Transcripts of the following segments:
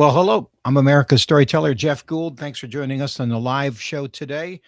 Well, hello. I'm America's storyteller, Jeff Gould. Thanks for joining us on the live show today.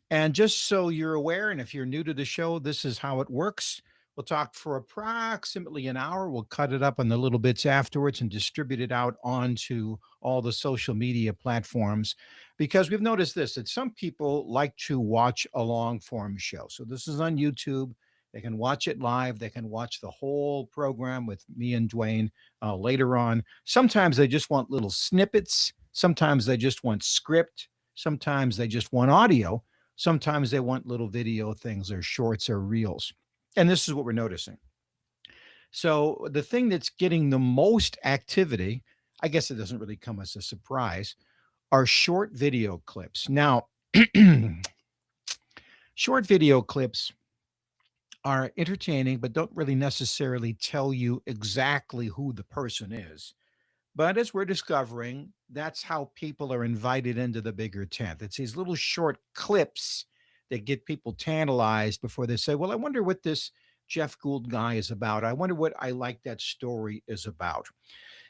And just so you're aware, and if you're new to the show, this is how it works. We'll talk for approximately an hour. We'll cut it up in the little bits afterwards and distribute it out onto all the social media platforms because we've noticed this that some people like to watch a long form show. So this is on YouTube. They can watch it live. They can watch the whole program with me and Dwayne later on. Sometimes they just want little snippets. Sometimes they just want script. Sometimes they just want audio. Sometimes they want little video things or shorts or reels. And this is what we're noticing. So the thing that's getting the most activity, I guess it doesn't really come as a surprise, are short video clips. Now, short video clips are entertaining, but don't really necessarily tell you exactly who the person is. But as we're discovering, that's how people are invited into the bigger tent. It's these little short clips that get people tantalized before they say, well, I wonder what this Jeff Gould guy is about. I wonder what I like that story is about.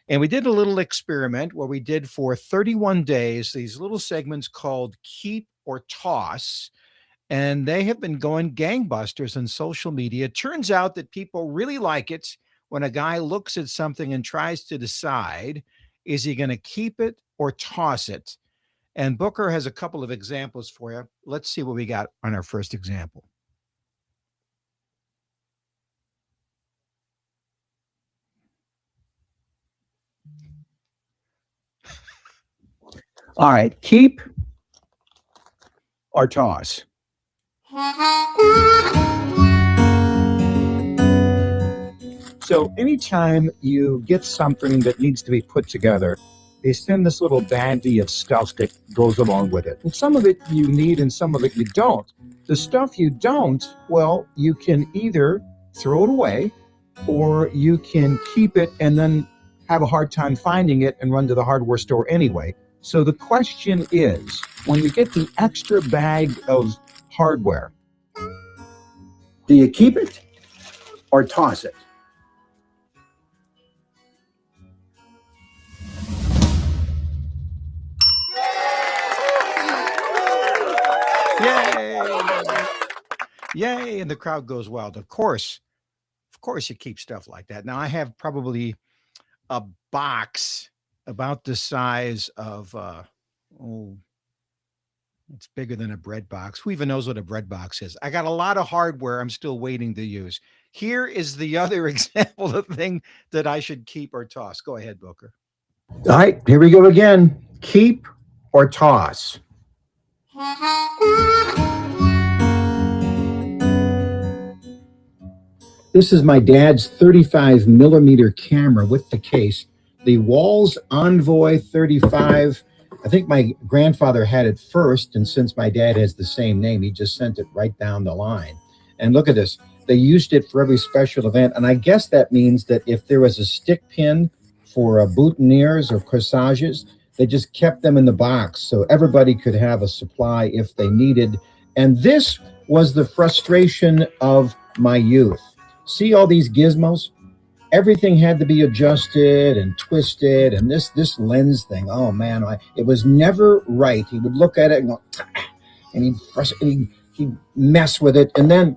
And we did a little experiment where we did for 31 days these little segments called Keep or Toss, and they have been going gangbusters on social media. It turns out that people really like it when a guy looks at something and tries to decide, is he going to keep it or toss it? And Booker has a couple of examples for you. Let's see what we got on our first example. All right, keep or toss. So anytime you get something that needs to be put together, they send this little bandy of stuff that goes along with it. And some of it you need and some of it you don't. The stuff you don't, well, you can either throw it away or you can keep it and then have a hard time finding it and run to the hardware store anyway. So the question is, when you get the extra bag of hardware, do you keep it or toss it? Yay! Yay! And the crowd goes wild. Of course, you keep stuff like that. Now, I have probably a box about the size of, oh, it's bigger than a bread box. Who even knows what a bread box is? I got a lot of hardware I'm still waiting to use. Here is the other example of thing that I should keep or toss. Go ahead, Booker. All right, here we go again. Keep or toss. This is my dad's 35 millimeter camera with the case. The Walls Envoy 35. I think my grandfather had it first, and since my dad has the same name, he just sent it right down the line. And look at this. They used it for every special event, and I guess that means that if there was a stick pin for boutonnieres or corsages, they just kept them in the box so everybody could have a supply if they needed. And this was the frustration of my youth. See all these gizmos? Everything had to be adjusted and twisted, and this lens thing, oh man, it was never right. He would look at it and go, and he'd mess with it, and then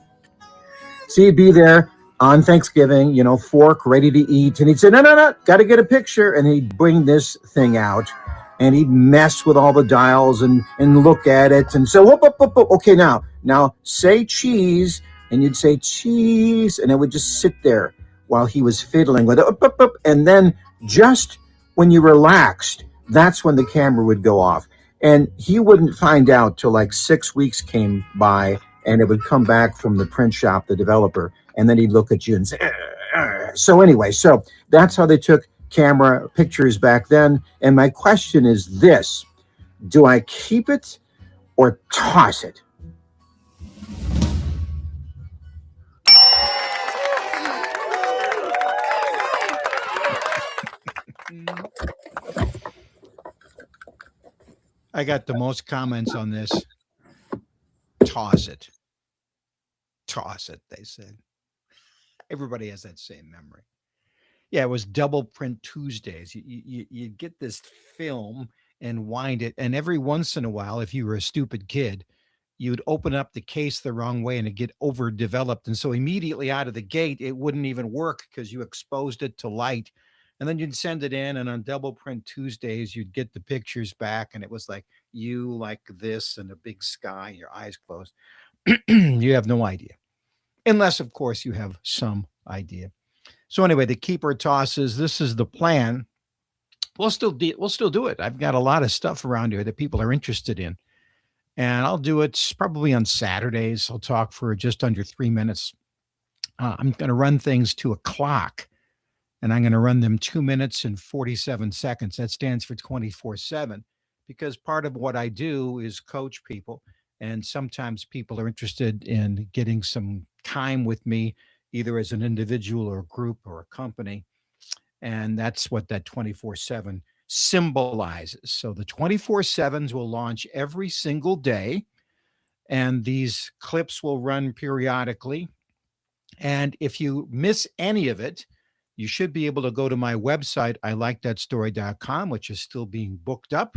see, he'd be there on Thanksgiving, fork ready to eat, and he'd say, no, got to get a picture, and he'd bring this thing out, and he'd mess with all the dials and look at it, and so, okay, now say cheese, and you'd say cheese, and it would just sit there while he was fiddling with it, and then just when you relaxed, that's when the camera would go off, and he wouldn't find out till like 6 weeks came by, and it would come back from the print shop, the developer, and then he'd look at you and say, so anyway, so that's how they took camera pictures back then. And my question is this: do I keep it or toss it? I got the most comments on this. Toss it. Toss it, they said. Everybody has that same memory. Yeah, it was double print Tuesdays. You'd get this film and wind it, and every once in a while, if you were a stupid kid, you'd open up the case the wrong way and it'd get overdeveloped. And so immediately out of the gate, it wouldn't even work because you exposed it to light. And then you'd send it in, and on double print Tuesdays, you'd get the pictures back, and it was like you like this and a big sky, your eyes closed. You have no idea, unless, of course, you have some idea. So anyway, the keeper tosses. This is the plan. We'll still do it. I've got a lot of stuff around here that people are interested in, and I'll do it probably on Saturdays. I'll talk for just under 3 minutes. I'm going to run things to a clock, and I'm going to run them 2 minutes and 47 seconds. That stands for 24/7, because part of what I do is coach people. And sometimes people are interested in getting some time with me, either as an individual or a group or a company. And that's what that 24/7 symbolizes. So the 24/7s will launch every single day, and these clips will run periodically. And if you miss any of it, you should be able to go to my website, ilikethatstory.com, which is still being booked up.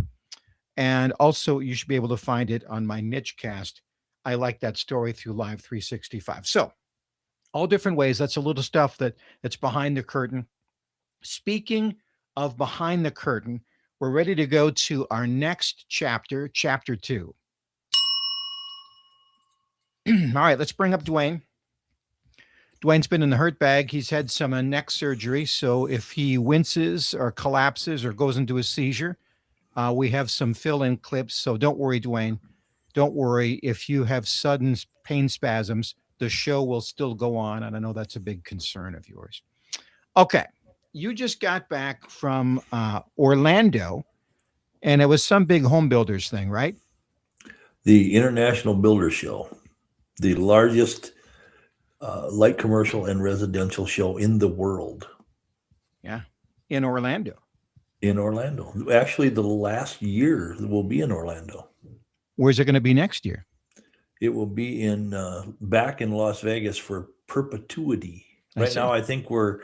And also, you should be able to find it on my niche cast. I like that story through Live 365. So, all different ways. That's a little stuff that's behind the curtain. Speaking of behind the curtain, we're ready to go to our next chapter, chapter 2. All right, let's bring up Dwayne. Dwayne's been in the hurt bag. He's had some neck surgery. So if he winces or collapses or goes into a seizure, we have some fill-in clips. So don't worry, Dwayne. Don't worry. If you have sudden pain spasms, the show will still go on. And I know that's a big concern of yours. Okay. You just got back from Orlando, and it was some big home builders thing, right? The International Builder Show, the largest light commercial and residential show in the world. Yeah, in Orlando. In Orlando. Actually, the last year will be in Orlando. Where's it going to be next year? It will be in back in Las Vegas for perpetuity. Right now, I think we're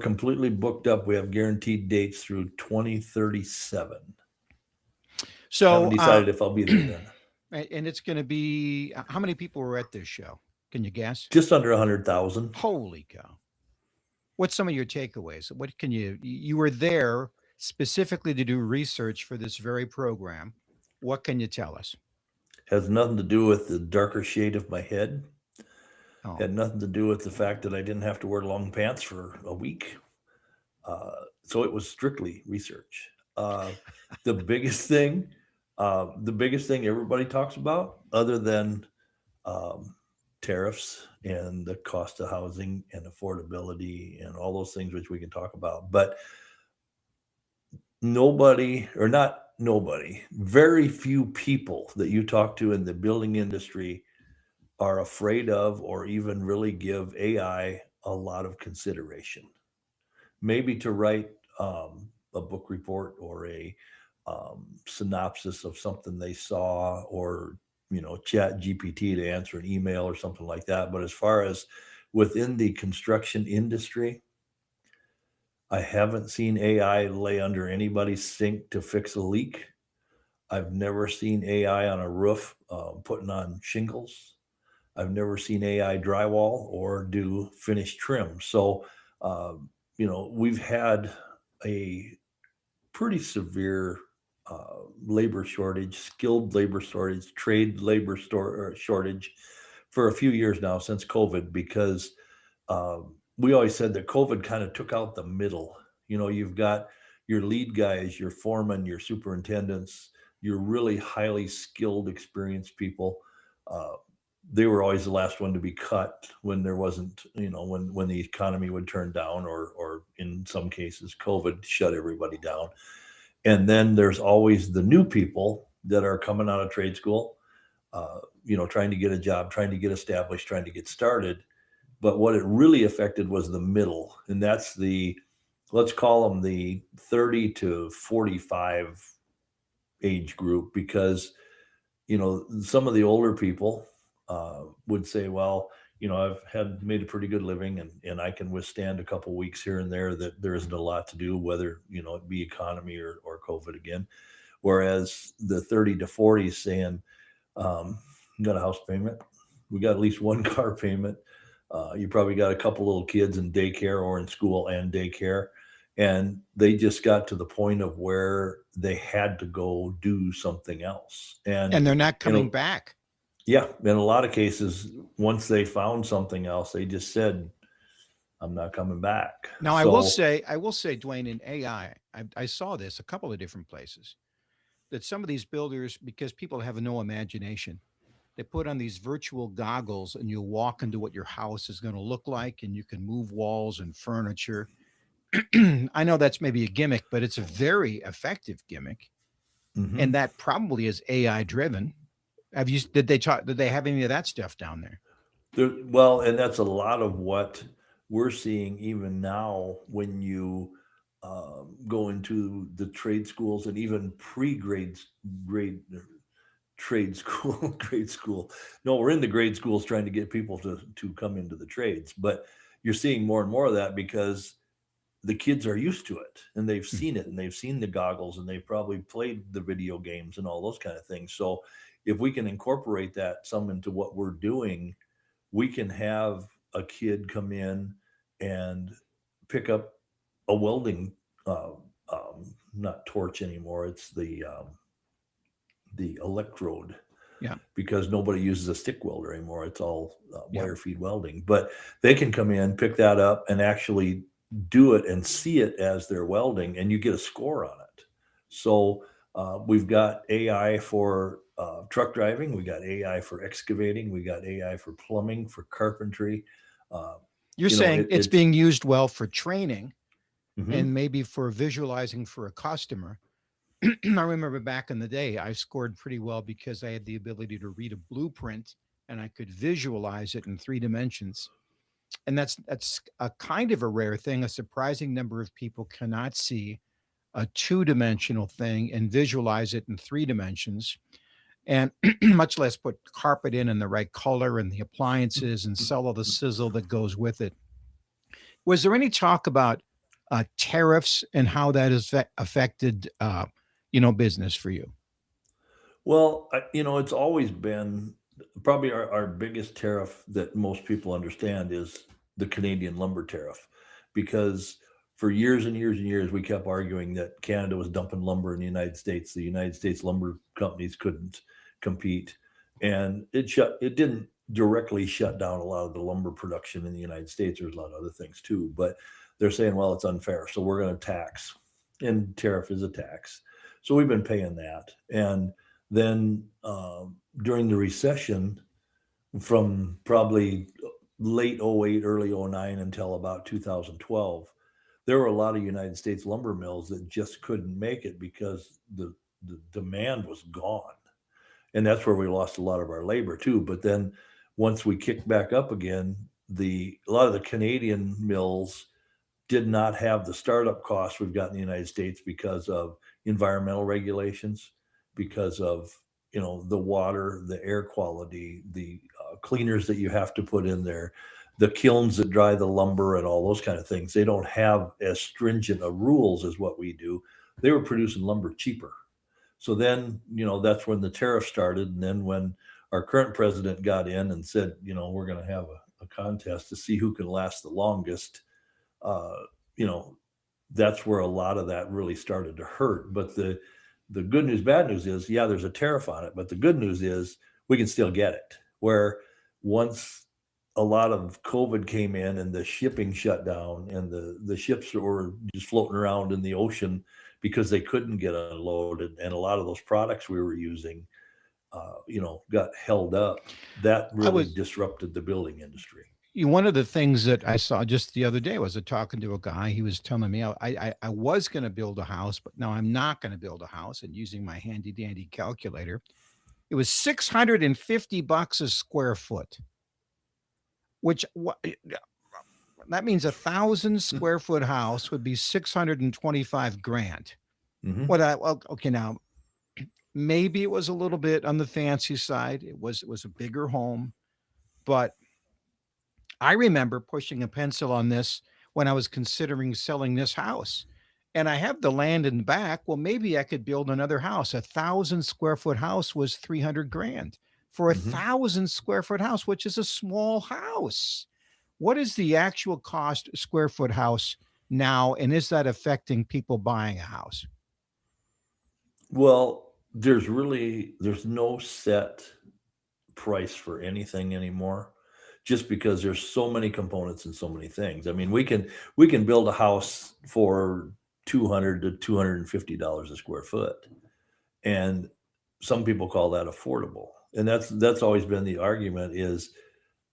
completely booked up. We have guaranteed dates through 2037. So I haven't decided if I'll be there then. And it's going to be, how many people were at this show? Can you guess? Just under 100,000. Holy cow. What's some of your takeaways? What can you were there specifically to do research for this very program. What can you tell us? Has nothing to do with the darker shade of my head. Oh, Had nothing to do with the fact that I didn't have to wear long pants for a week. So it was strictly research. The biggest thing, everybody talks about, other than tariffs and the cost of housing and affordability and all those things which we can talk about, but very few people that you talk to in the building industry are afraid of or even really give AI a lot of consideration. Maybe to write a book report or a synopsis of something they saw, or chat GPT to answer an email or something like that. But as far as within the construction industry, I haven't seen AI lay under anybody's sink to fix a leak. I've never seen AI on a roof putting on shingles. I've never seen AI drywall or do finished trim. So, we've had a pretty severe labor shortage, skilled labor shortage, trade labor shortage for a few years now since COVID, because we always said that COVID kind of took out the middle. You've got your lead guys, your foremen, your superintendents, your really highly skilled, experienced people. They were always the last one to be cut when there wasn't, when the economy would turn down, or in some cases, COVID shut everybody down. And then there's always the new people that are coming out of trade school, trying to get a job, trying to get established, trying to get started. But what it really affected was the middle. And that's let's call them the 30 to 45 age group, because, some of the older people would say, well, I've made a pretty good living, and I can withstand a couple weeks here and there that there isn't a lot to do, whether, it be economy or COVID again. Whereas the 30 to 40 saying, you got a house payment, we got at least one car payment. You probably got a couple little kids in daycare or in school and daycare. And they just got to the point of where they had to go do something else. And, And they're not you coming know, back. yeah, in a lot of cases, once they found something else, they just said, I'm not coming back. Now, So, I will say, Dwayne, in AI, I saw this a couple of different places that some of these builders, because people have no imagination, they put on these virtual goggles and you walk into what your house is going to look like and you can move walls and furniture. I know that's maybe a gimmick, but it's a very effective gimmick. mhm. And that probably is AI driven. Did they have any of that stuff down there? Well, and that's a lot of what we're seeing even now when you go into the trade schools and even grade trade school grade school. No, we're in the grade schools trying to get people to come into the trades, but you're seeing more and more of that because the kids are used to it and they've Hmm. seen it and they've seen the goggles and they've probably played the video games and all those kind of things. So if we can incorporate that some into what we're doing, we can have a kid come in and pick up a welding, uh, not torch anymore. It's the electrode, Yeah. because nobody uses a stick welder anymore. It's all Yeah. wire feed welding. But they can come in, pick that up, and actually do it and see it as they're welding, and you get a score on it. So we've got AI for truck driving, we got AI for excavating, we got AI for plumbing, for carpentry. Uh, You're saying it's it's being used well for training mhm. and maybe for visualizing for a customer. I remember back in the day, I scored pretty well because I had the ability to read a blueprint and I could visualize it in 3 dimensions. And that's a kind of a rare thing. A surprising number of people cannot see a 2 dimensional thing and visualize it in 3 dimensions, and much less put carpet in the right color and the appliances and sell all the sizzle that goes with it. Was there any talk about tariffs and how that has affected, business for you? Well, it's always been probably our biggest tariff that most people understand is the Canadian lumber tariff, because for years and years and years we kept arguing that Canada was dumping lumber in the United States. The United States lumber companies couldn't compete, and it didn't directly shut down a lot of the lumber production in the United States. There's a lot of other things too, but they're saying, well, it's unfair, so we're going to tax, and tariff is a tax. So we've been paying that, and then during the recession from probably late '08, early '09 until about 2012, there were a lot of United States lumber mills that just couldn't make it because the demand was gone. And that's where we lost a lot of our labor too. But then once we kicked back up again, a lot of the Canadian mills did not have the startup costs we've got in the United States because of environmental regulations, because of the water, the air quality, the cleaners that you have to put in there, the kilns that dry the lumber, and all those kind of things. They don't have as stringent a rules as what we do. They were producing lumber cheaper. So then, that's when the tariff started, and then when our current president got in and said, we're going to have a contest to see who can last the longest, uh, you know, that's where a lot of that really started to hurt. But the good news, bad news is, yeah, there's a tariff on it, but the good news is we can still get it. Where once a lot of COVID came in and the shipping shut down and the ships were just floating around in the ocean because they couldn't get unloaded, and a lot of those products we were using, got held up. That I really was disrupted the building industry. One of the things that I saw just the other day was talking to a guy. He was telling me I was going to build a house, but now I'm not going to build a house. And using my handy dandy calculator, it was $650 a square foot, which that means 1,000 square foot house would be 625 grand. Hmm. Well, okay, now maybe it was a little bit on the fancy side. It was a bigger home, but I remember pushing a pencil on this when I was considering selling this house. And I have the land in the back. Well, maybe I could build another house. 1,000 square foot house was 300 grand for a Hmm. 1,000 square foot house, which is a small house. What is the actual cost square foot house now? And is that affecting people buying a house? Well, there's no set price for anything anymore, just because there's so many components and so many things. I mean, we can build a house for 200 to $250 a square foot, and some people call that affordable. And that's always been the argument, is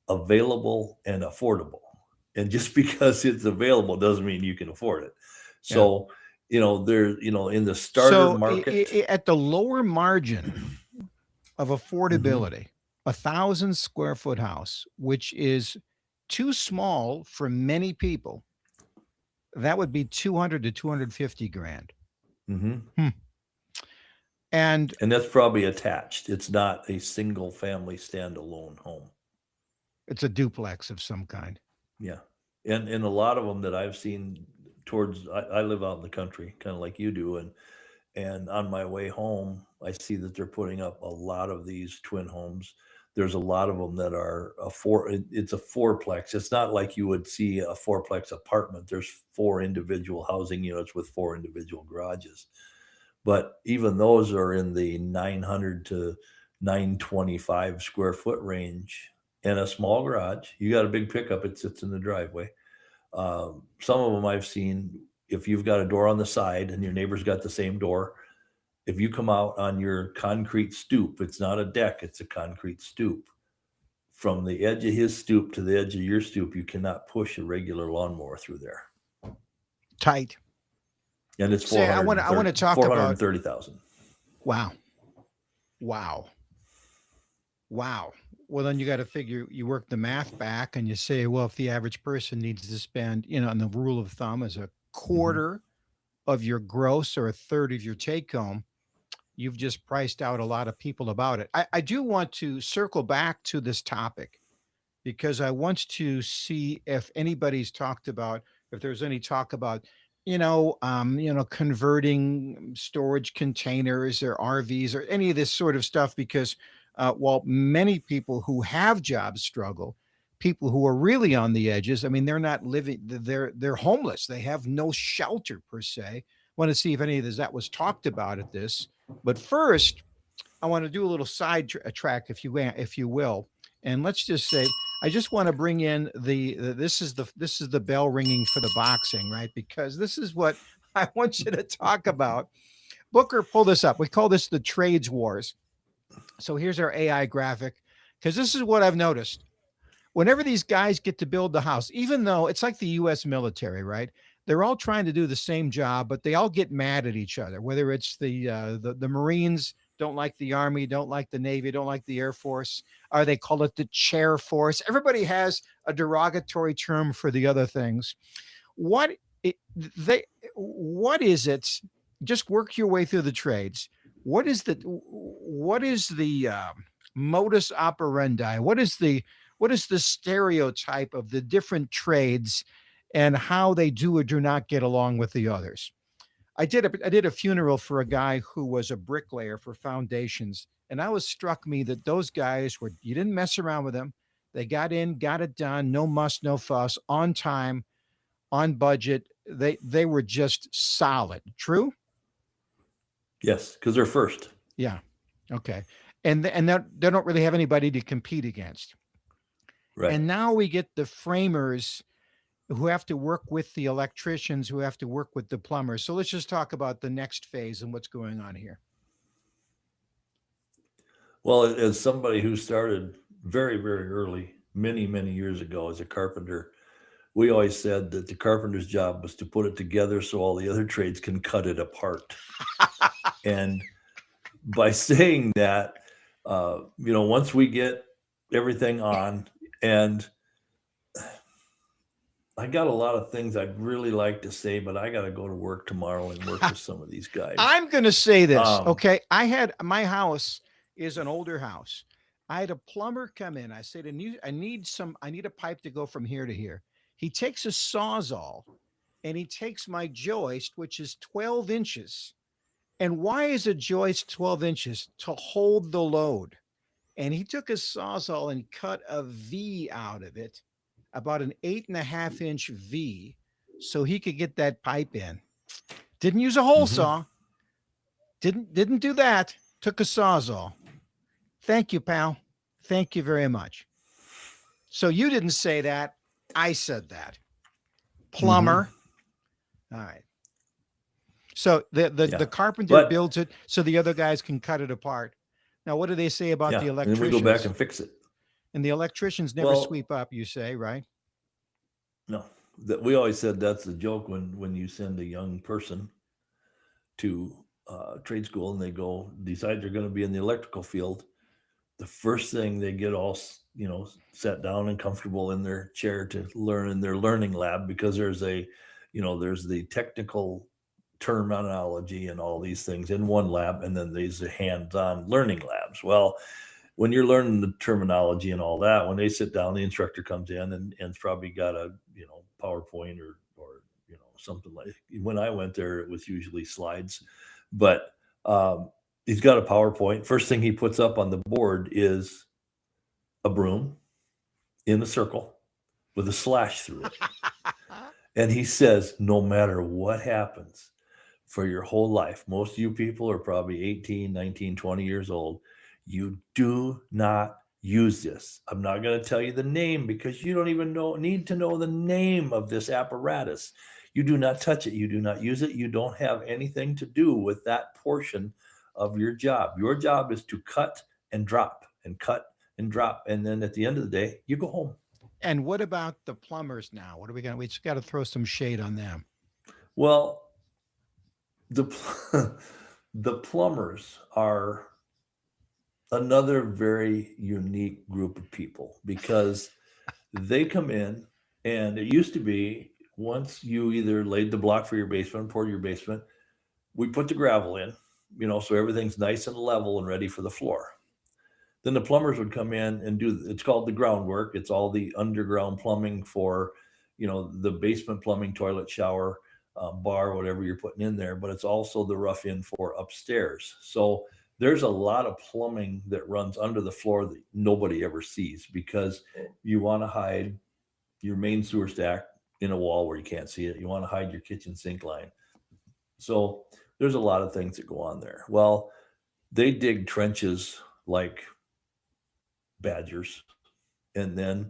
available and affordable. And just because it's available doesn't mean you can afford it. Yeah. So, in the starter So market. at the lower margin of Mhm. affordability, 1,000 square foot house, which is too small for many people, that would be 200 to 250 grand. Mhm. Hmm. And And that's probably attached. It's not a single family standalone home. it's a duplex of some kind. Yeah. And a lot of them that I've seen, I live out in the country, kind of like you do, and on my way home, I see that they're putting up a lot of these twin homes. There's a lot of them that are it's a fourplex. It's not like you would see a fourplex apartment. There's four individual housing units with four individual garages. But even those are in the 900 to 925 square foot range, and a small garage. You got a big pickup, it sits in the driveway. Some of them I've seen, if you've got a door on the side and your neighbor's got the same door, if you come out on your concrete stoop, it's not a deck, it's a concrete stoop. From the edge of his stoop to the edge of your stoop, you cannot push a regular lawnmower through there. Tight. And it's Say, I want to talk about 430,000. wow. Wow. Wow. Well, then you got to figure you work the math back and you say, well, if the average person needs to spend, and the rule of thumb is a Mhm. quarter of your gross or a third of your take home, you've just priced out a lot of people about it. I do want to circle back to this topic because I want to see if anybody's talked about, if there's any talk about, converting storage containers or RVs or any of this sort of stuff. Because while many people who have jobs struggle, people who are really on the edges, I mean, they're not living, they're homeless. They have no shelter per se. Want to see if any of this that was talked about at this. But first, I want to do a little track, if you will, and let's just say I just want to bring in this is the bell ringing for the boxing, right? Because this is what I want you to talk about. Booker, pull this up. We call this the trades wars. So here's our AI graphic, because this is what I've noticed. Whenever these guys get to build the house, even though it's like the U.S. military, right? They're all trying to do the same job, but they all get mad at each other. Whether it's the Marines don't like the Army, don't like the Navy, don't like the Air Force, or they call it the chair force. Everybody has a derogatory term for the other things. What what is it? Just work your way through the trades. What is the modus operandi? What is the stereotype of the different trades and how they do or do not get along with the others? I did a funeral for a guy who was a bricklayer for foundations, and I was struck me that those guys were you didn't mess around with them. They got in, got it done, no muss, no fuss, on time, on budget. They were just solid. True? Yes, because they're first. Yeah. Okay. And they don't really have anybody to compete against. Right. And now we get the framers who have to work with the electricians, who have to work with the plumbers. So let's just talk about the next phase and what's going on here. Well, as somebody who started very, very early, many, many years ago as a carpenter, we always said that the carpenter's job was to put it together so all the other trades can cut it apart. And by saying that, once we get everything on, and I got a lot of things I'd really like to say, but I got to go to work tomorrow and work with some of these guys. I'm going to say this. Um, Okay. My house is an older house. I had a plumber come in. I said, I need a pipe to go from here to here. He takes a Sawzall and he takes my joist, which is 12 inches. And why is a joist 12 inches? To hold the load. And he took a Sawzall and cut a V out of it, about an 8.5 inch V, so he could get that pipe in. Didn't use a hole saw. Didn't do that. Took a Sawzall. Thank you, pal. Thank you very much. So you didn't say that. I said that. Plumber. All right. So the carpenter builds it so the other guys can cut it apart. Now, what do they say about the electricians? And then we go back and fix it. And the electricians never sweep up, you say, right? No. We always said that's the joke when you send a young person to trade school and they decide they're going to be in the electrical field. The first thing they get all, sat down and comfortable in their chair to learn in their learning lab, because there's the technical terminology and all these things in one lab, and then there's the hands-on learning labs. Well, when you're learning the terminology and all that, when they sit down, the instructor comes in and it's probably got a PowerPoint or something like. When I went there, it was usually slides, but he's got a PowerPoint. First thing he puts up on the board is a broom in a circle with a slash through it. And he says, no matter what happens for your whole life, most of you people are probably 18, 19, 20 years old. You do not use this. I'm not going to tell you the name because you don't even need to know the name of this apparatus. You do not touch it. You do not use it. You don't have anything to do with that portion of your job. Your job is to cut and drop and cut and drop. And then at the end of the day, you go home. And what about the plumbers now? What are we going to, we just got to throw some shade on them. Well, the plumbers are another very unique group of people because they come in, and it used to be once you either laid the block for your basement, poured your basement, we put the gravel in, so everything's nice and level and ready for the floor. Then the plumbers would come in and it's called the groundwork. It's all the underground plumbing for, the basement plumbing, toilet, shower, bar, whatever you're putting in there, but it's also the rough in for upstairs. So there's a lot of plumbing that runs under the floor that nobody ever sees because you want to hide your main sewer stack in a wall where you can't see it. You want to hide your kitchen sink line. So there's a lot of things that go on there. Well, they dig trenches like badgers, and then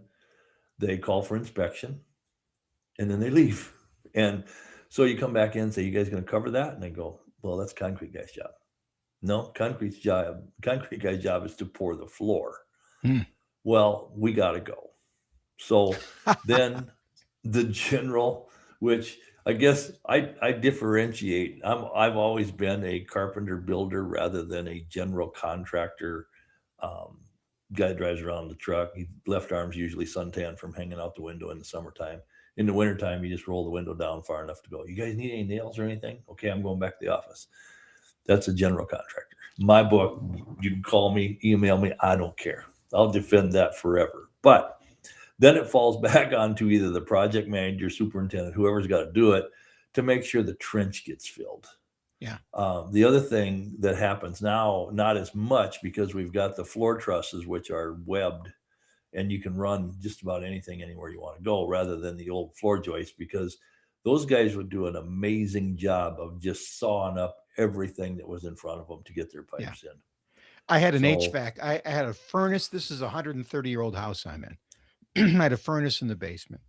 they call for inspection, and then they leave. And so you come back in and say, you guys going to cover that? And they go, well, that's concrete guy's job. No, concrete guy's job is to pour the floor. Well, we got to go. So then the general, which I guess I differentiate. I've always been a carpenter builder rather than a general contractor. Guy drives around the truck. He left arms usually suntan from hanging out the window in the summertime. In the wintertime, you just roll the window down far enough to go, you guys need any nails or anything? Okay, I'm going back to the office. That's a general contractor. My book, you can call me, email me. I don't care. I'll defend that forever. But then it falls back onto either the project manager, superintendent, whoever's got to do it to make sure the trench gets filled. Yeah. The other thing that happens now, not as much because we've got the floor trusses, which are webbed, and you can run just about anything anywhere you want to go rather than the old floor joist, because those guys would do an amazing job of just sawing up everything that was in front of them to get their pipes in. I had an HVAC. I had a furnace. This is a 130-year-old house I'm in. I had a furnace in the basement.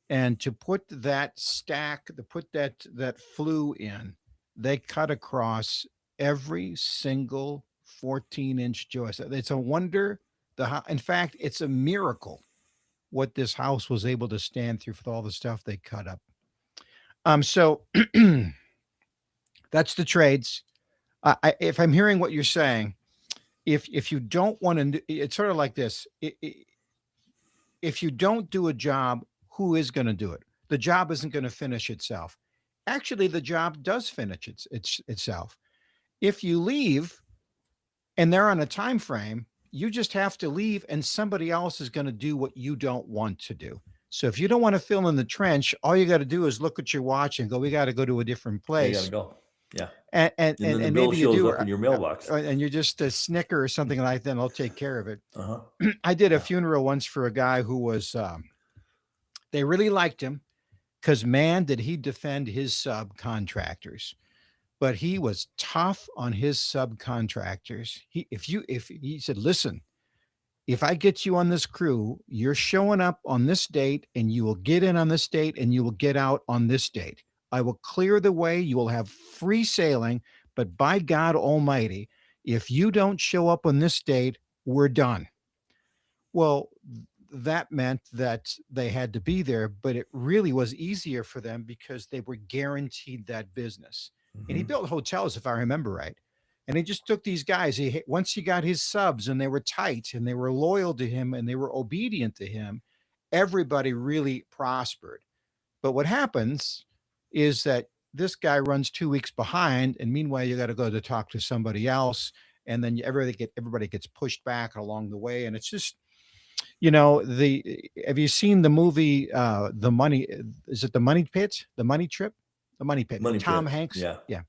And to put that that flue in, they cut across every single 14-inch joist. It's a wonder. In fact, it's a miracle what this house was able to stand through for all the stuff they cut up. So that's the trades. If I'm hearing what you're saying, if you don't want to, it's sort of like this. If you don't do a job, who is going to do it? The job isn't going to finish itself. Actually, the job does finish itself. If you leave and they're on a time frame, you just have to leave and somebody else is going to do what you don't want to do. So if you don't want to fill in the trench, all you got to do is look at your watch and go, we got to go to a different Yeah, you got place. to go. Yeah. And And then the and bill maybe you shows do, up in your mailbox. and you're just a snicker or something like that, and I'll take care of it. Uh-huh. I did a Yeah. funeral once for a guy who was, they really liked him because, man, did he defend his subcontractors. But he was tough on his subcontractors. If he said, listen, if I get you on this crew, you're showing up on this date and you will get in on this date and you will get out on this date. I will clear the way. You will have free sailing. But by God Almighty, if you don't show up on this date, we're done. Well, that meant that they had to be there, but it really was easier for them because they were guaranteed that business. And he Mhm. built hotels, if I remember right. And he just took these guys. Once he got his subs and they were tight and they were loyal to him and they were obedient to him, everybody really prospered. But what happens is that this guy runs 2 weeks behind, and meanwhile you got to go to talk to somebody else, and then everybody gets pushed back along the way, and it's just, the have you seen the movie, The Money? Is it The Money Pit? The Money Trip? The Money Pit. Money Tom pit. Hanks. Yeah. Yeah.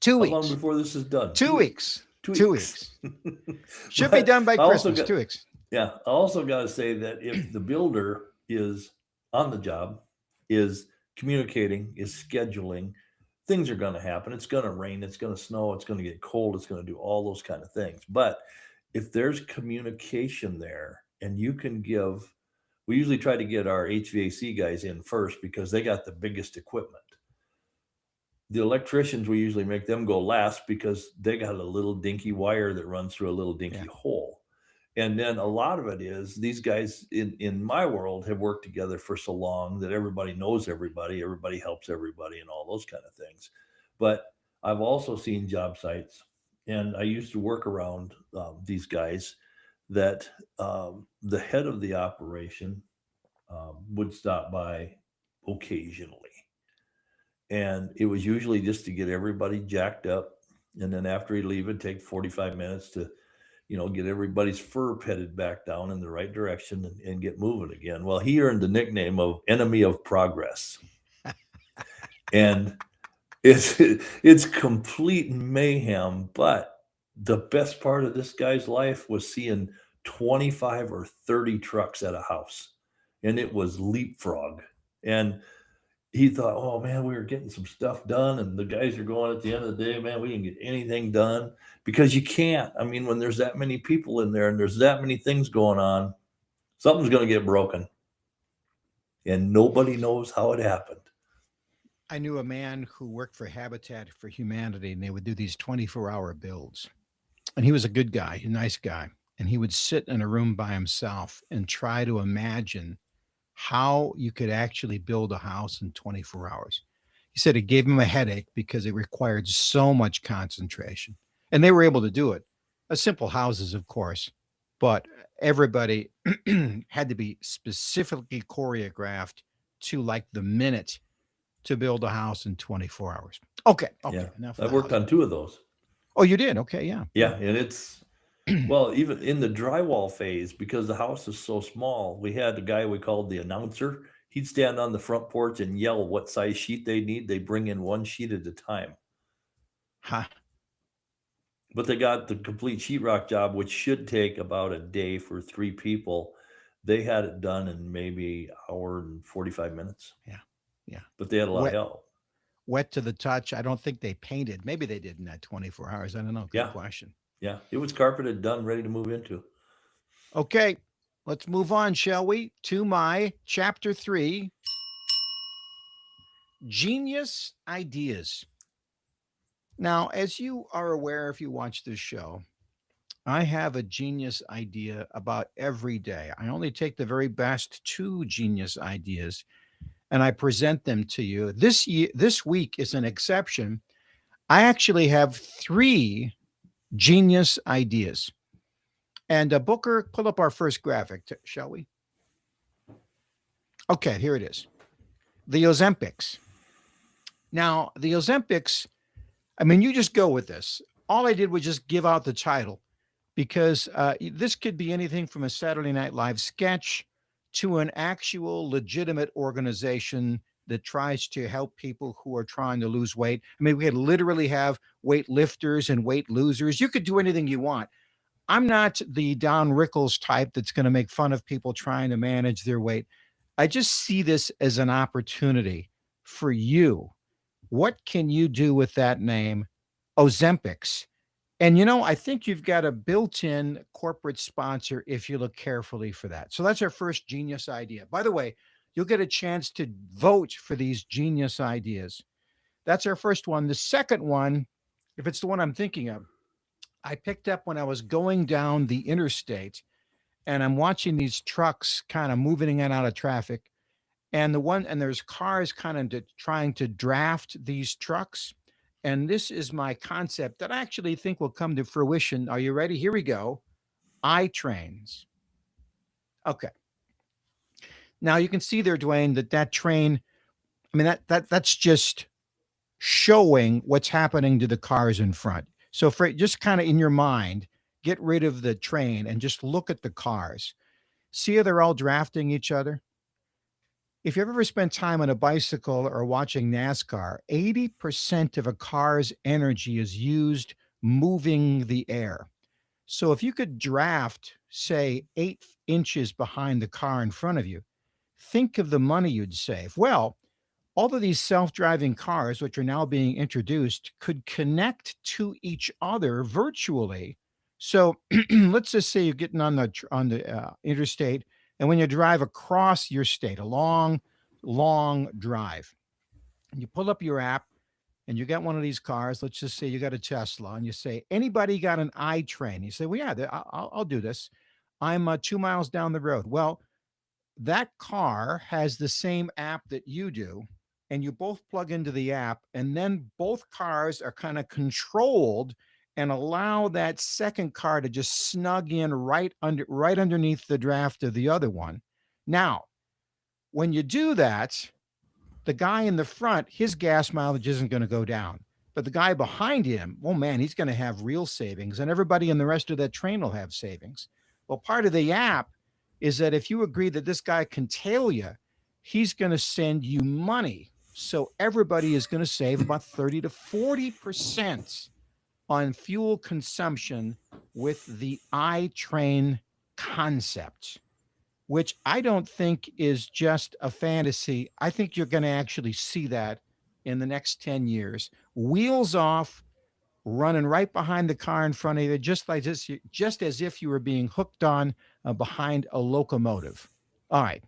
2 How long weeks. before this is done? 2 weeks. 2 2 weeks. weeks. Should be done by I also Christmas. 2 weeks. Yeah. I also got to say that if the builder is on the job, is communicating, is scheduling, things are going to happen. It's going to rain. It's going to snow. It's going to get cold. It's going to do all those kind of things. But if there's communication there and you can we usually try to get our HVAC guys in first because they got the biggest equipment. The electricians, we usually make them go last because they got a little dinky wire that runs through a little dinky hole. And then a lot of it is these guys in my world have worked together for so long that everybody knows everybody helps everybody and all those kind of things. But I've also seen job sites, and I used to work around these guys that the head of the operation would stop by occasionally. And it was usually just to get everybody jacked up. And then after he'd leave, it'd take 45 minutes to, get everybody's fur petted back down in the right direction and get moving again. Well, he earned the nickname of Enemy of Progress. And it's complete mayhem. But the best part of this guy's life was seeing 25 or 30 trucks at a house. And it was leapfrog. And he thought, oh man, we were getting some stuff done. And the guys are going at the end of the day, man, we didn't get anything done because you can't. I mean, when there's that many people in there and there's that many things going on, something's going to get broken. And nobody knows how it happened. I knew a man who worked for Habitat for Humanity, and they would do these 24-hour builds. And he was a good guy, a nice guy. And he would sit in a room by himself and try to imagine how you could actually build a house in 24 hours. He said it gave him a headache because it required so much concentration. And they were able to do it. Simple houses, of course, but everybody had to be specifically choreographed to like the minute to build a house in 24 hours. Okay. Yeah. Enough. I worked on 2 of those. Oh, you did? Okay. Yeah. Yeah. And it's, well, even in the drywall phase, because the house is so small, we had a guy we called the announcer. He'd stand on the front porch and yell what size sheet they need. They bring in 1 sheet at a time. Huh. But they got the complete sheetrock job, which should take about a day for 3 people. They had it done in maybe an hour and 45 minutes. Yeah. Yeah. But they had a lot of help. Wet to the touch. I don't think they painted. Maybe they did in that 24 hours. I don't know. Good question. Yeah. It was carpeted, done, ready to move into. Okay. Let's move on, shall we? To my chapter 3, Genius Ideas. Now, as you are aware, if you watch this show, I have a genius idea about every day. I only take the very best 2 genius ideas and I present them to you. This week is an exception. I actually have 3 genius ideas. And Booker, pull up our first graphic, shall we? Okay, here it is. The Ozempics. Now, the Ozempics, I mean, you just go with this. All I did was just give out the title. because this could be anything from a Saturday Night Live sketch to an actual legitimate organization that tries to help people who are trying to lose weight. I mean, we could literally have weight lifters and weight losers. You could do anything you want. I'm not the Don Rickles type that's going to make fun of people trying to manage their weight. I just see this as an opportunity for you. What can you do with that name, Ozempics? And I think you've got a built-in corporate sponsor if you look carefully for that. So that's our first genius idea. By the way, you'll get a chance to vote for these genius ideas. That's our first one. The second one, if it's the one I'm thinking of, I picked up when I was going down the interstate and I'm watching these trucks kind of moving in and out of traffic. And there's cars kind of trying to draft these trucks. And this is my concept that I actually think will come to fruition. Are you ready? Here we go. I trains. Okay. Now you can see there, Dwayne, that train. I mean, that's just showing what's happening to the cars in front. So for just kind of in your mind, get rid of the train and just look at the cars. See how they're all drafting each other? If you've ever spent time on a bicycle or watching NASCAR, 80% of a car's energy is used moving the air. So if you could draft, say, 8 inches behind the car in front of you, think of the money you'd save. Well, all of these self-driving cars, which are now being introduced, could connect to each other virtually. So let's just say you're getting on the interstate, and when you drive across your state, a long, long drive, and you pull up your app, and you got one of these cars. Let's just say you got a Tesla, and you say, "Anybody got an iTrain?" You say, "Well, yeah, I'll do this. I'm 2 miles down the road." Well, that car has the same app that you do, and you both plug into the app, and then both cars are kind of controlled and allow that second car to just snug in right underneath the draft of the other one. Now, when you do that, the guy in the front, his gas mileage isn't going to go down. But the guy behind him, oh man, he's going to have real savings, and everybody in the rest of that train will have savings. Well, part of the app is that if you agree that this guy can tail you, he's going to send you money. So everybody is going to save about 30 to 40% on fuel consumption with the iTrain concept, which I don't think is just a fantasy. I think you're going to actually see that in the next 10 years. Wheels off, running right behind the car in front of you, just like this, just as if you were being hooked on behind a locomotive. All right.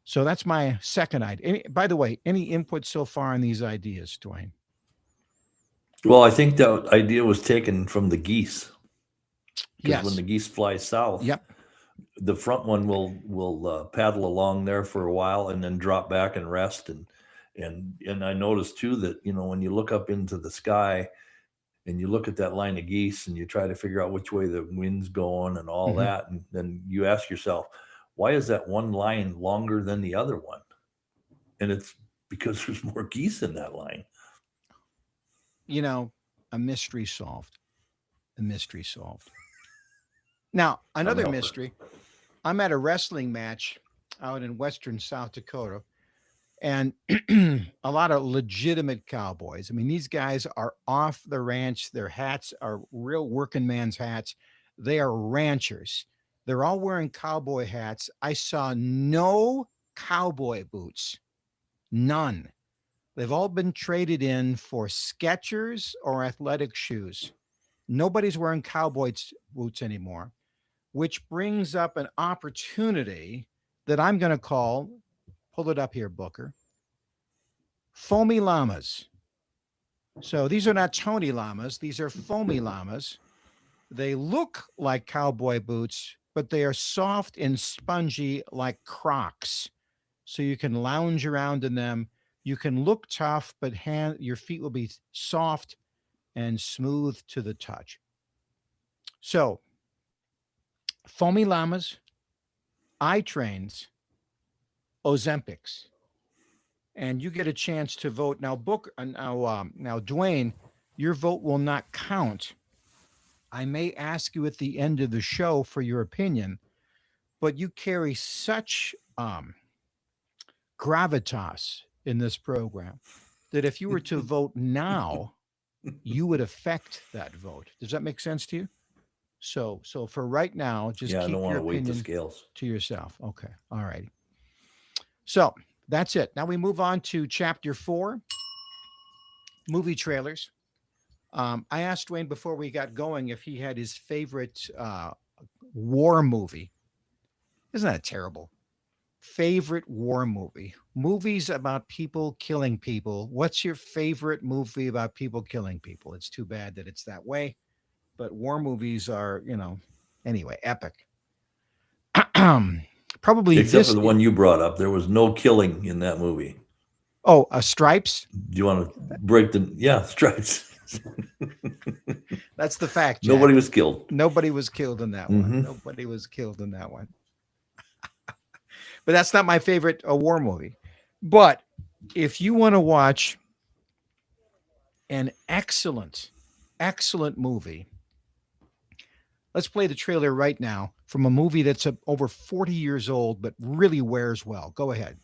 So that's my second idea. By the way, any input so far on these ideas, Dwayne? Well, I think that idea was taken from the geese. Because when Yes. the geese fly south, Yep. the front one will paddle along there for a while and then drop back and rest. And I noticed too that when you look up into the sky and you look at that line of geese and you try to figure out which way the wind's going and all Mhm. that, and then you ask yourself, why is that one line longer than the other one? And it's because there's more geese in that line. A mystery solved. A mystery solved. Now, I'm a another helper. mystery. I'm at a wrestling match out in western South Dakota, and a lot of legitimate cowboys. I mean, these guys are off the ranch. Their hats are real working man's hats. They are ranchers. They're all wearing cowboy hats. I saw no cowboy boots. None. They've all been traded in for Skechers or athletic shoes. Nobody's wearing cowboy boots anymore, which brings up an opportunity that I'm going to call, pull it up here, Booker, foamy llamas. So these are not Tony llamas, these are foamy llamas. They look like cowboy boots, but they are soft and spongy like Crocs. So you can lounge around in them. You can look tough, but your feet will be soft and smooth to the touch. So, foamy llamas, iTrains, Ozempics, and you get a chance to vote. Now, Dwayne, your vote will not count I may ask you at the end of the show for your opinion, but you carry such gravitas in this program that if you were to vote now, you would affect that vote. Does that make sense to you? So for right now, just Yeah, I don't keep want your to weight the opinion scales. to yourself. Okay. All right. So that's it. Now we move on to chapter 4, movie trailers. I asked Dwayne before we got going if he had his favorite war movie. Isn't that terrible? Favorite war movie? Movies about people killing people. What's your favorite movie about people killing people? It's too bad that it's that way, but war movies are, anyway, epic. Probably Except for this. the one you brought up. There was no killing in that movie. Oh, Stripes. Do you want to break the stripes? That's the fact. Jack. Nobody was killed. Nobody was killed in that one. Nobody was killed in that one. But that's not my favorite war movie. But if you want to watch an excellent movie, let's play the trailer right now from a movie that's over 40 years old, but really wears well. Go ahead.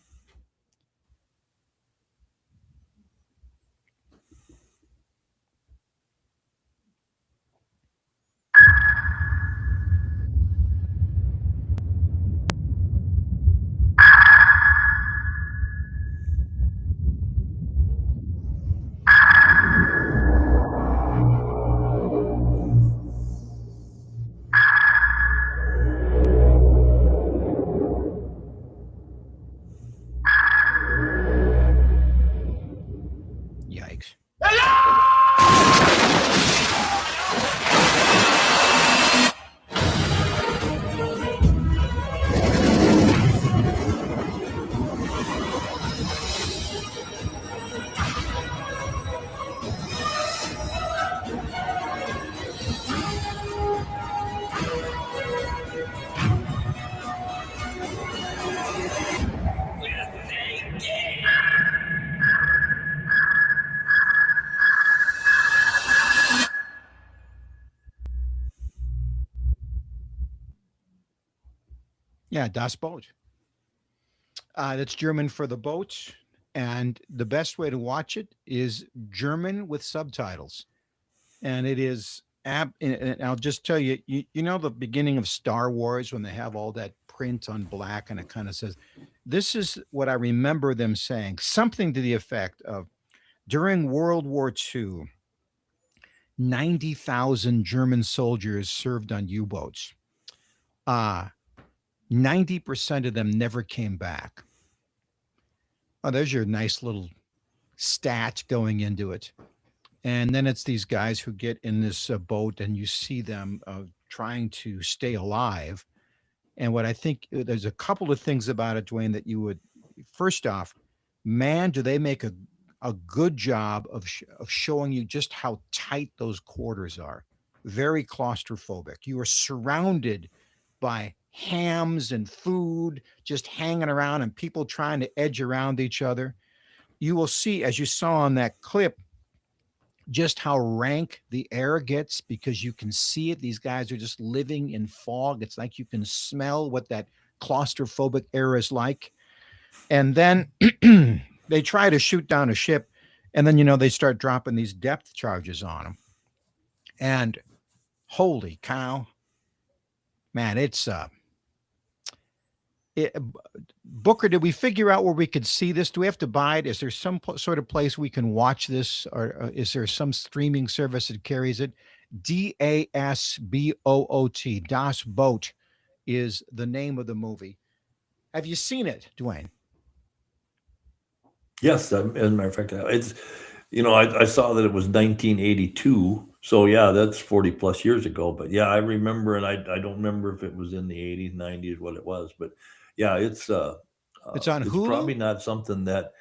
Yikes. Yeah, Das Boot. That's German for the boat. And the best way to watch it is German with subtitles. And it is, and I'll just tell you, you know, the beginning of Star Wars when they have all that print on black and it kind of says, this is what I remember them saying, something to the effect of during World War II, 90,000 German soldiers served on U boats. 90% of them never came back. Oh, there's your nice little stat going into it. And then it's these guys who get in this boat and you see them trying to stay alive. And what I think there's a couple of things about it, Dwayne, that you would, first off, man, do they make a good job of showing you just how tight those quarters are. Very claustrophobic. You are surrounded by hams and food just hanging around and people trying to edge around each other. You will see, as you saw on that clip, just how rank the air gets because you can see it. These guys are just living in fog. It's like you can smell what that claustrophobic air is like. And then they try to shoot down a ship, and then, you know, they start dropping these depth charges on them. And holy cow, man, it's Booker, did we figure out where we could see this? Do we have to buy it? Is there some sort of place we can watch this, or is there some streaming service that carries it? DASBOOT, Das Boot is the name of the movie. Have you seen it, Dwayne? Yes, as a matter of fact, it's, you know, I saw that it was 1982. So yeah, that's 40 plus years ago. But yeah, I remember, and I don't remember if it was in the 80s, 90s, what it was. But yeah, it's on Hulu? Probably not something that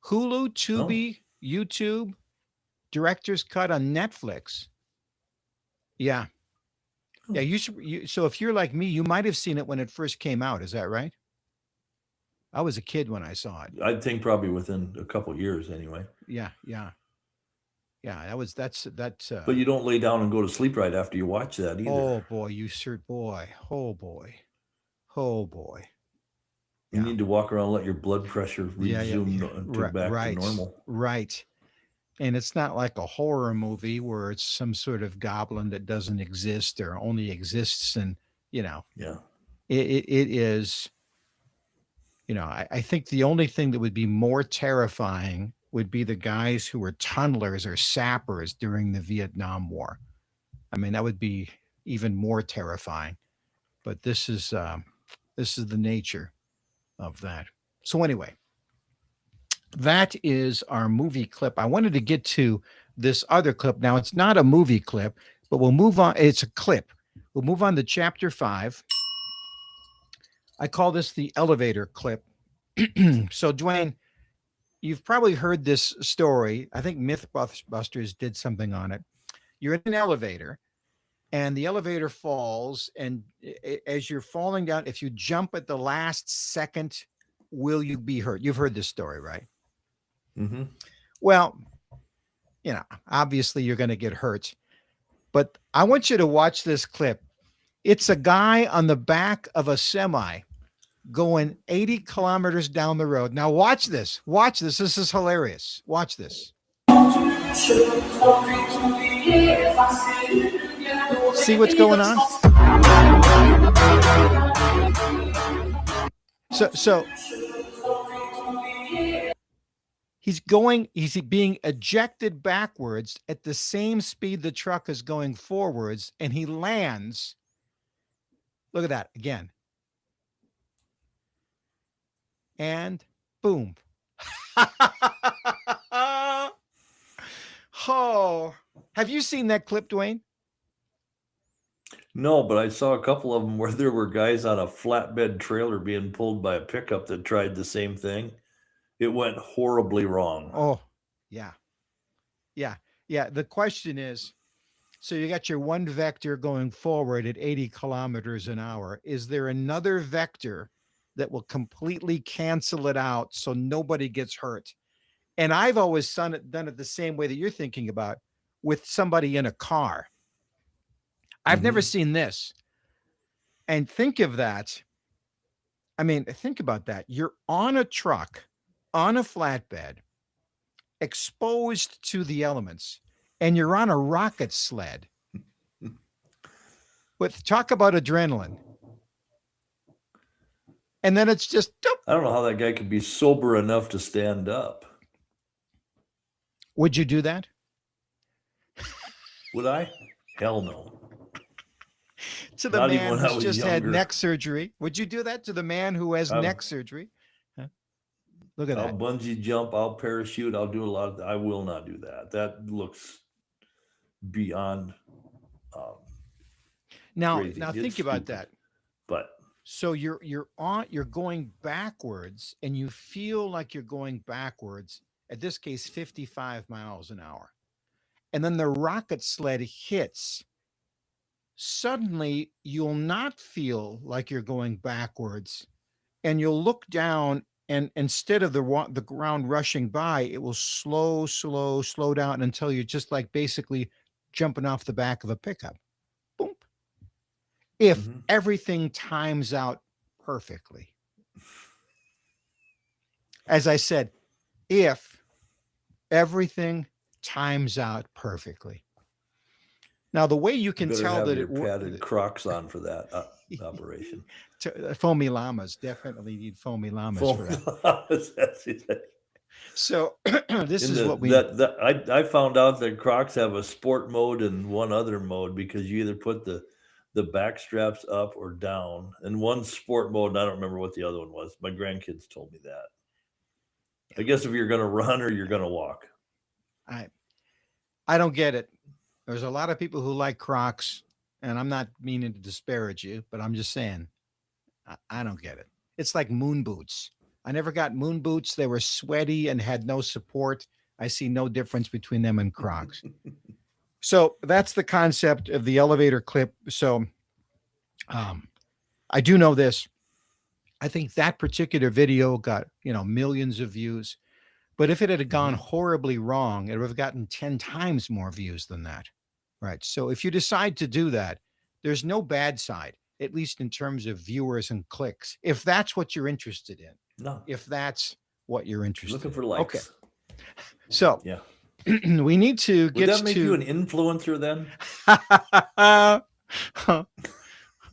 Hulu, Tubi, YouTube, Director's Cut on Netflix. Yeah. Yeah, so if you're like me, you might have seen it when it first came out. Is that right? I was a kid when I saw it. I think probably within a couple years anyway. Yeah, yeah. Yeah, that's But you don't lay down and go to sleep right after you watch that either. oh boy, you sure boy. Oh boy. Oh boy. You Yeah. need to walk around, let your blood pressure Yeah. resume to Right, back to normal. right. And it's not like a horror movie where it's some sort of goblin that doesn't exist or only exists, and you know, Yeah. it is, I think the only thing that would be more terrifying would be the guys who were tunnelers or sappers during the Vietnam War. I mean, that would be even more terrifying. But this is the nature of that. So anyway, that is our movie clip. I wanted to get to this other clip. Now it's not a movie clip, but we'll move on. It's a clip. We'll move on to chapter 5. I call this the elevator clip. So Dwayne, you've probably heard this story. I think Mythbusters did something on it. You're in an elevator and the elevator falls, and as you're falling down, if you jump at the last second, will you be hurt? You've heard this story, right? Mm-hmm. Well, obviously you're going to get hurt, but I want you to watch this clip. It's a guy on the back of a semi going 80 kilometers down the road. Now watch this. Watch this. This is hilarious. Watch this. See what's going on? So he's being ejected backwards at the same speed the truck is going forwards, and he lands. Look at that again. And boom. Oh, have you seen that clip, Dwayne? No, but I saw a couple of them where there were guys on a flatbed trailer being pulled by a pickup that tried the same thing. It went horribly wrong. Oh, yeah. The question is, so you got your one vector going forward at 80 kilometers an hour. Is there another vector that will completely cancel it out so nobody gets hurt? And I've always done it the same way that you're thinking about, with somebody in a car. I've never seen this. And think of that. I mean, think about that. You're on a truck, on a flatbed, exposed to the elements, and you're on a rocket sled. But talk about adrenaline. And then it's just, I don't know how that guy could be sober enough to stand up. Would you do that? Would I? Hell no. To the Not man even when I who's was just had younger. neck surgery. Would you do that to the man who has neck surgery? Huh? Look at I'll that. bungee jump, I'll parachute, I'll do a lot of that. I will not do that. That looks beyond Now crazy. think It's about stupid. that. But So you're going backwards, and you feel like you're going backwards, at this case 55 miles an hour. And then the rocket sled hits. Suddenly you'll not feel like you're going backwards, and you'll look down, and instead of the ground rushing by, it will slow down until you're just like basically jumping off the back of a pickup. Boom. If everything times out perfectly. As I said, if everything times out perfectly. Now, the way you can better tell have that your it works. padded Crocs on for that operation. Foamy llamas, definitely need foamy llamas for that. Llamas, that's it. So this is what we. I found out that Crocs have a sport mode and one other mode, because you either put the back straps up or down, and one sport mode, and I don't remember what the other one was. My grandkids told me that. I guess if you're going to run or you're going to walk. I don't get it. There's a lot of people who like Crocs, and I'm not meaning to disparage you, but I'm just saying, I don't get it. It's like moon boots. I never got moon boots. They were sweaty and had no support. I see no difference between them and Crocs. So that's the concept of the elevator clip. So I do know this. I think that particular video got, millions of views. But if it had gone Mhm. horribly wrong, it would have gotten 10 times more views than that. Right. So if you decide to do that, there's no bad side, at least in terms of viewers and clicks, if that's what you're interested in. No, If that's what you're interested looking in. for Okay. likes. So Yeah. we need to Would get that make you to an influencer then?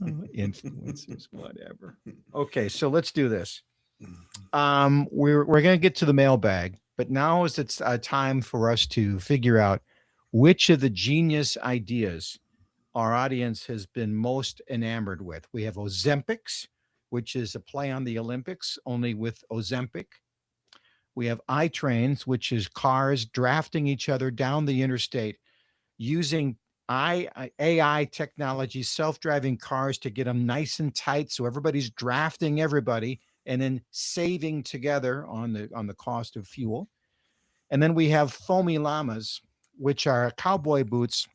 influencers, whatever. Okay, so let's do this. We're gonna get to the mailbag, but now is it's time for us to figure out which of the genius ideas our audience has been most enamored with. We have Ozempics, which is a play on the Olympics, only with Ozempic. We have iTrains, which is cars drafting each other down the interstate using AI technology, self-driving cars to get them nice and tight, so everybody's drafting everybody, and then saving together on the cost of fuel. And then we have foamy llamas, which are cowboy boots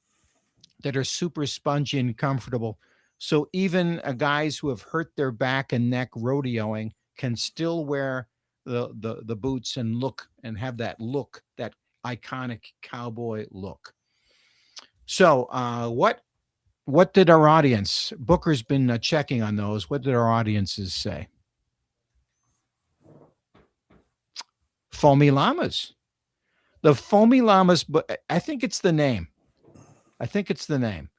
that are super spongy and comfortable. So even guys who have hurt their back and neck rodeoing can still wear the boots and look and have that look, that iconic cowboy look. So what did our audience? Booker's been checking on those. What did our audiences say? Foamy llamas. The foamy llamas, but I think it's the name. I think it's the name.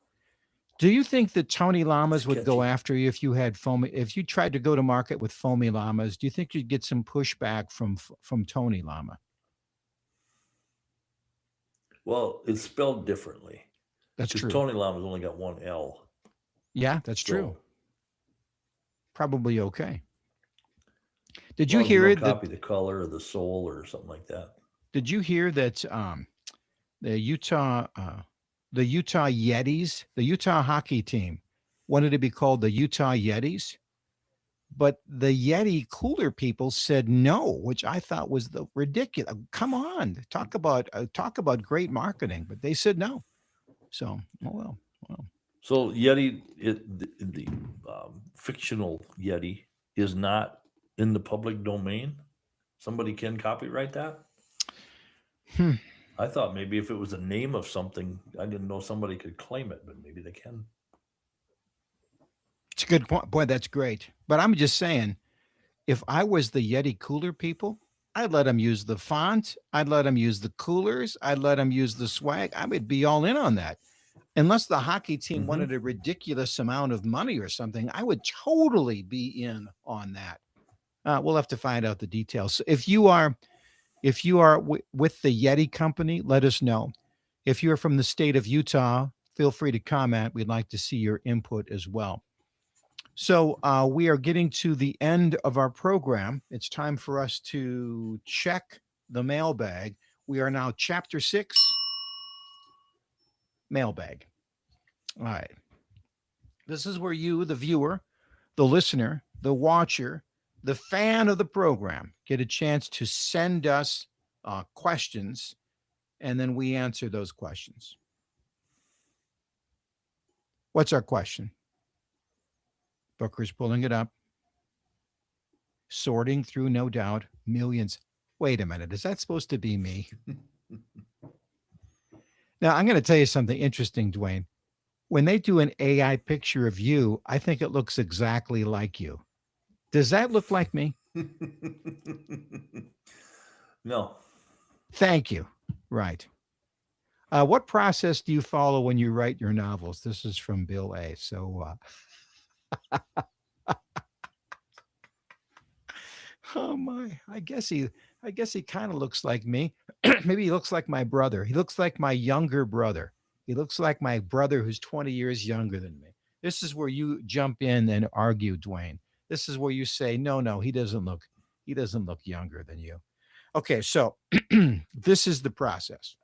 Do you think that Tony It's Llamas would go catchy. after you if you had foamy? If you tried to go to market with foamy llamas, do you think you'd get some pushback from Tony Llama? Well, it's spelled differently That's because true. Tony Llama's only got one L. Yeah, that's true. So, Probably okay. as Did you long as you hear don't it? That copy the color or the soul or something like that. did you hear that the Utah the Utah Yetis, the Utah hockey team, wanted to be called the Utah Yetis, but the Yeti cooler people said no, which I thought was the ridiculous. Come on, talk about great marketing, but they said no. So, oh well, well, So Yeti, the fictional Yeti, is not in the public domain. Somebody can copyright that. hmm, I thought maybe if it was a name of something, I didn't know somebody could claim it, but maybe they can. it's a good point. Boy, that's great. But I'm just saying, if I was the Yeti cooler people, I'd let them use the font. I'd let them use the coolers. I'd let them use the swag. I would be all in on that. Unless the hockey team Hmm. wanted a ridiculous amount of money or something, I would totally be in on that. We'll have to find out the details. If you are with the Yeti company, let us know. If you're from the state of Utah, feel free to comment. We'd like to see your input as well. So we are getting to the end of our program. It's time for us to check the mailbag. We are now chapter 6, mailbag. All right. This is where you, the viewer, the listener, the watcher, the fan of the program, get a chance to send us questions, and then we answer those questions. What's our question? Booker's pulling it up, sorting through, no doubt, millions. Wait a minute. Is that supposed to be me? Now, I'm going to tell you something interesting, Dwayne. When they do an AI picture of you, I think it looks exactly like you. Does that look like me? No. Thank you. Right. What process do you follow when you write your novels? This is from Bill A. So, oh my, I guess he kind of looks like me. Maybe he looks like my brother. He looks like my younger brother. He looks like my brother who's 20 years younger than me. This is where you jump in and argue, Dwayne. This is where you say, no, no, he doesn't look younger than you. Okay, so this is the process.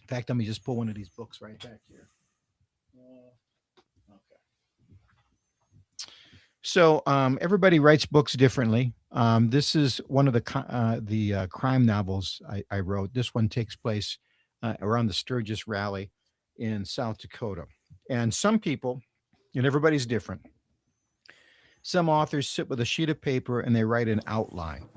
In fact, let me just pull one of these books right back here. Okay. So everybody writes books differently. This is one of the crime novels I wrote. This one takes place around the Sturgis Rally in South Dakota, and some people, and everybody's different. Some authors sit with a sheet of paper and they write an outline.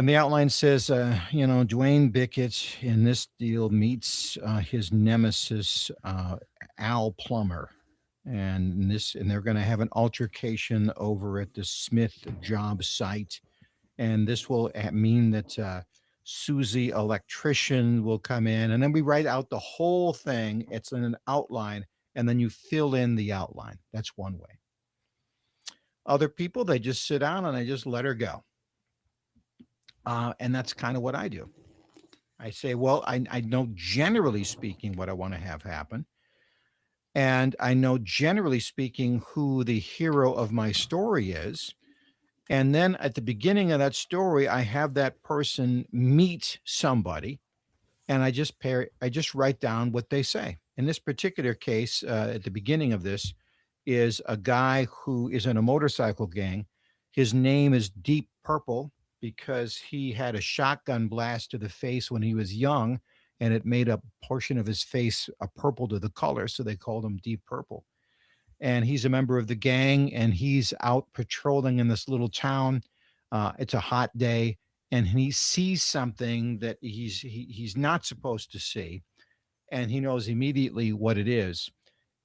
And the outline says, Dwayne Bickett in this deal meets his nemesis, Al Plummer. And they're going to have an altercation over at the Smith job site. And this will mean that Susie Electrician will come in. And then we write out the whole thing. It's in an outline. And then you fill in the outline. That's one way. Other people, they just sit down and they just let her go. And that's kind of what I do. I say, well, I know generally speaking what I want to have happen. And I know generally speaking who the hero of my story is. And then at the beginning of that story, I have that person meet somebody, and I just write down what they say. In this particular case, at the beginning of this, is a guy who is in a motorcycle gang. His name is Deep Purple because he had a shotgun blast to the face when he was young, and it made a portion of his face a purple to the color, so they called him Deep Purple. And he's a member of the gang, and he's out patrolling in this little town. It's a hot day, and he sees something that he's not supposed to see, and he knows immediately what it is.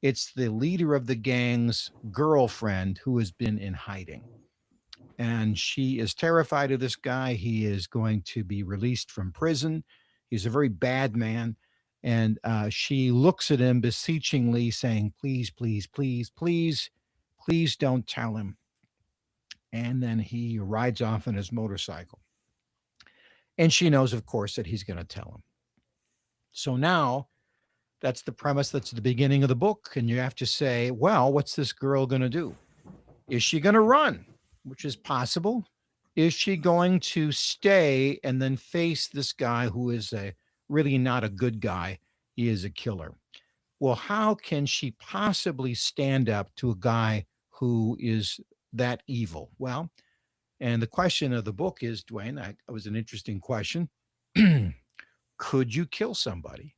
It's the leader of the gang's girlfriend who has been in hiding. And she is terrified of this guy. He is going to be released from prison. He's a very bad man. And she looks at him beseechingly, saying, please, please, please, please, please don't tell him. And then he rides off on his motorcycle. And she knows, of course, that he's going to tell him. So now that's the premise. That's the beginning of the book. And you have to say, well, what's this girl going to do? Is she going to run, which is possible? Is she going to stay and then face this guy who is really not a good guy? He is a killer. Well, how can she possibly stand up to a guy who is that evil? Well, and the question of the book is, Dwayne, that was an interesting question. Could you kill somebody?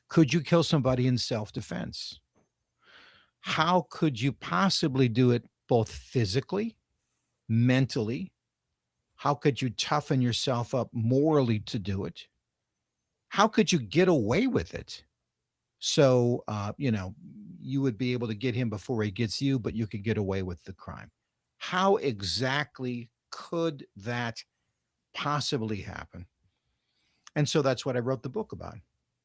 Could you kill somebody in self-defense? How could you possibly do it both physically, mentally? How could you toughen yourself up morally to do it? How could you get away with it? So, you would be able to get him before he gets you, but you could get away with the crime. How exactly could that possibly happen? And so that's what I wrote the book about.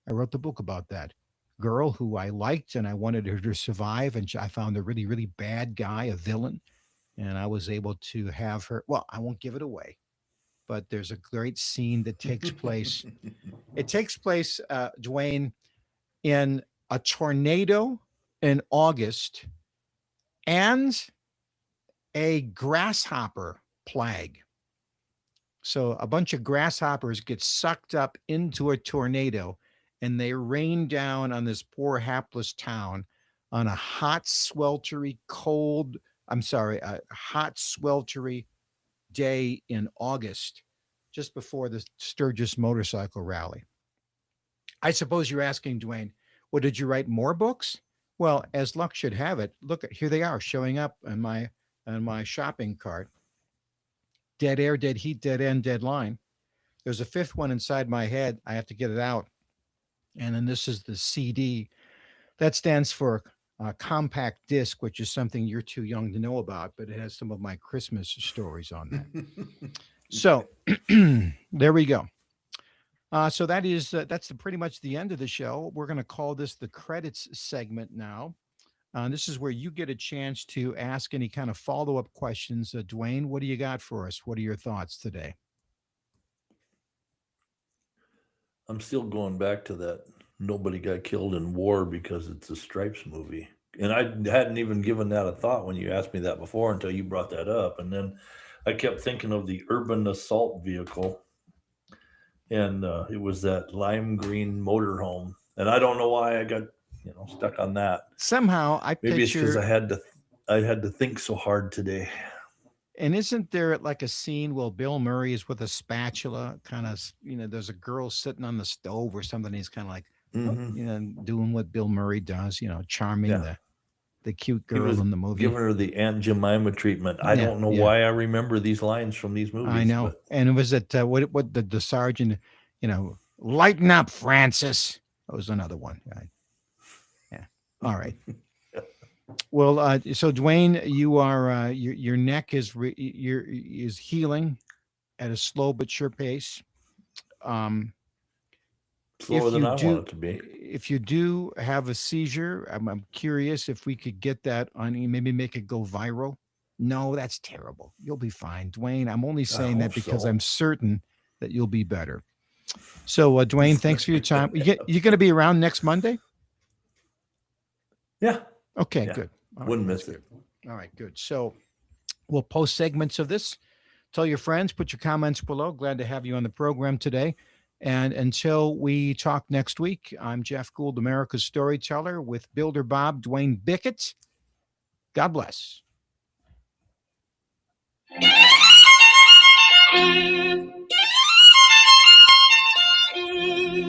I wrote the book about that girl who I liked and I wanted her to survive. And I found a really, really bad guy, a villain. And I was able to have her. Well, I won't give it away, but there's a great scene that takes place. It takes place, Dwayne, in a tornado in August and a grasshopper plague. So a bunch of grasshoppers get sucked up into a tornado and they rain down on this poor hapless town on a hot, sweltery, a hot, sweltery day in August, just before the Sturgis motorcycle rally. I suppose you're asking, Dwayne, well, did you write more books? Well, as luck should have it, look, here they are showing up on my shopping cart. Dead Air, Dead Heat, Dead End, Dead Line. There's a fifth one inside my head. I have to get it out. And then this is the CD. That stands for compact disc, which is something you're too young to know about, but it has some of my Christmas stories on that. So there we go. So that's pretty much the end of the show. We're going to call this the credits segment now. This is where you get a chance to ask any kind of follow-up questions. Dwayne, what do you got for us? What are your thoughts today? I'm still going back to that nobody got killed in war because it's a Stripes movie. And I hadn't even given that a thought when you asked me that before until you brought that up. And then I kept thinking of the urban assault vehicle. And it was that lime green motorhome. And I don't know why I got stuck on that. Somehow maybe it's because I had to think so hard today. And isn't there like a scene where Bill Murray is with a spatula, kind of, there's a girl sitting on the stove or something. He's kind of like, doing what Bill Murray does, charming the the cute He girl was in the movie. giving her the Aunt Jemima treatment. I Yeah, don't know yeah. why I remember these lines from these movies. I know. But And it was at what the sergeant, lighten up, Francis. That was another one. Right? Yeah. All right. Well, so Dwayne, you are your neck is healing at a slow but sure pace. slower If than you I want do, it to be. if you do have a seizure, I'm curious if we could get that on, maybe make it go viral. No, that's terrible. You'll be fine, Dwayne. I'm only I saying that hope because so. I'm certain that you'll be better. So, Dwayne, thanks for your time. You're going to be around next Monday? Yeah. Okay, Yeah. good. All Wouldn't right, miss that's it. good. All right, good. So we'll post segments of this. Tell your friends, put your comments below. Glad to have you on the program today. And until we talk next week, I'm Jeff Gould, America's Storyteller, with Builder Bob, Dwayne Bickett. God bless.